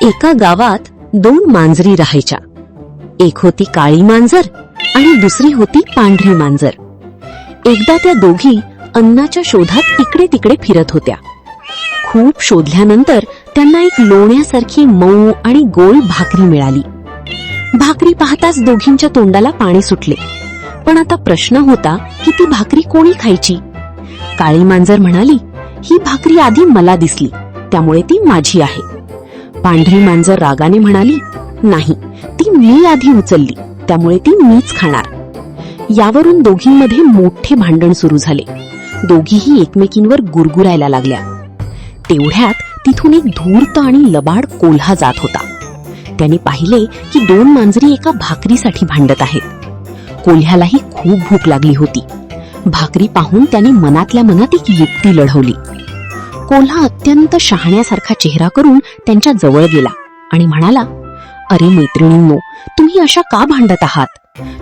एका गावात दोन मांजरी राहायच्या. एक होती काळी मांजर आणि दुसरी होती पांढरी मांजर. एकदा त्या दोघी अन्नाच्या शोधात इकडे तिकडे फिरत होत्या. खूप शोधल्यानंतर त्यांना एक लोण्यासारखी मऊ आणि गोल भाकरी मिळाली. भाकरी पाहताच दोघींच्या तोंडाला पाणी सुटले. पण आता प्रश्न होता की ती भाकरी कोणी खायची. काळी मांजर म्हणाली, ही भाकरी आधी मला दिसली, त्यामुळे ती माझी आहे. पांढरी मांजर रागाने म्हणाली, नाही, ती मी आधी उचलली, त्यामुळे ती मीच खाणार. यावरून दोघींमध्ये मोठे भांडण सुरू झाले. दोघीही एकमेकींवर गुरगुरायला लागल्या. तेवढ्यात तिथून एक धूर्त आणि लबाड कोल्हा जात होता. त्याने पाहिले की दोन मांजरी एका भाकरीसाठी भांडत आहेत. कोल्ह्यालाही खूप भूक लागली होती. भाकरी पाहून त्याने मनातल्या मनात एक युक्ती लढवली. कोल्हा अत्यंत शहाण्यासारखा चेहरा करून त्यांच्या जवळ गेला आणि म्हणाला, अरे मैत्रिणींनो, तुम्ही अशा का भांडत आहात?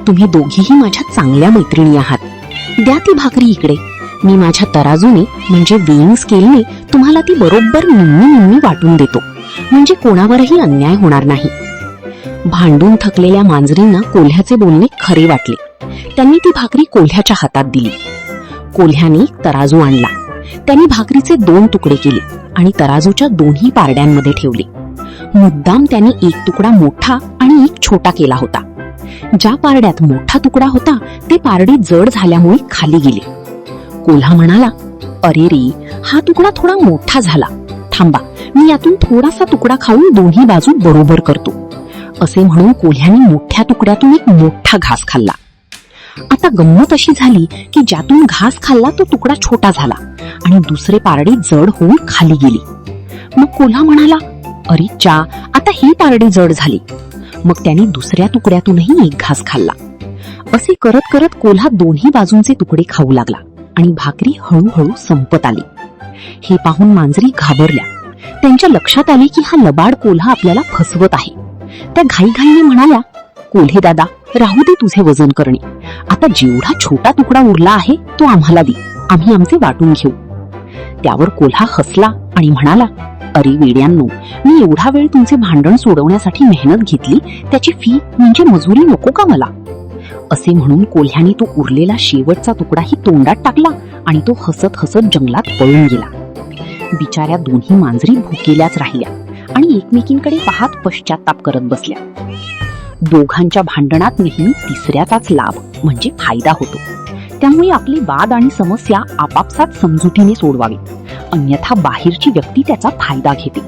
तुम्ही दोघीही माझ्या चांगल्या मैत्रिणी आहात. द्या ती भाकरी इकडे. मी माझ्या तराजूने म्हणजे वेइंग स्केलने तुम्हाला ती बरोबर निम्मी निम्मी वाटून देतो, म्हणजे कोणावरही अन्याय होणार नाही. भांडून थकलेल्या मांजरींना कोल्ह्याचे बोलणे खरे वाटले. त्यांनी ती भाकरी कोल्ह्याच्या हातात दिली. कोल्ह्याने तराजू आणला. त्यांनी भाकरीचे 2 तुकडे केले आणि तराजूच्या दोन्ही पारड्यांमध्ये ठेवले. मुद्दाम त्याने एक तुकडा मोठा आणि एक छोटा केला होता. ज्या पारड्यात मोठा तुकडा होता ते पारडे जड झाल्यामुळे खाली गेले. कोल्हा म्हणाला, अरे रे, हा तुकडा थोडा मोठा झाला. थांबा, मी यातून थोडासा तुकडा खाऊन दोन्ही बाजू बरोबर करतो. असे म्हणून कोल्ह्याने मोठ्या तुकड्यातून एक मोठा घास खाल्ला. आता गंमत अशी झाली की ज्यातून घास खाल्ला तो तुकडा छोटा झाला आणि दुसरे पारडे जड होऊन खाली गेली. मग कोल्हा म्हणाला, अरे चा, आता ही पारडी जड झाली. मग त्याने दुसऱ्या तुकड्यातूनही एक घास खाल्ला. असे करत करत कोल्हा दोन्ही बाजूंचे तुकडे खाऊ लागला आणि भाकरी हळूहळू संपत आली. हे पाहून मांजरी घाबरल्या. त्यांच्या लक्षात आले की हा लबाड कोल्हा आपल्याला फसवत आहे. त्या घाईघाईने म्हणाल्या, कोल्हे दादा, राहू दे तुझे वजन करणे. आता जेवढा छोटा तुकडा उरला आहे तो आम्हाला दे, आम्ही आमचे वाटून घेऊ. त्यावर कोल्हा हसला आणि म्हणाला, अरे वेड्यांनो, मी एवढा वेळ तुमचे भांडण सोडवण्यासाठी मेहनत घेतली, त्याची फी म्हणजे मजुरी नको का मला? असे म्हणून कोल्ह्याने तो उरलेला शेवटचा तुकडाही तोंडात टाकला आणि तो हसत हसत जंगलात पळून गेला. बिचाऱ्या दोन्ही मांजरी भुकेल्याच राहिल्या आणि एकमेकींकडे पाहत पश्चाताप करत बसल्या. दोघांच्या भांडणात नेहमी तिसऱ्याचाच लाभ म्हणजे फायदा होतो. त्यामुळे आपले वाद आणि समस्या आपापसात समजुतीने सोडवावे, अन्यथा बाहेरची व्यक्ती त्याचा फायदा घेते.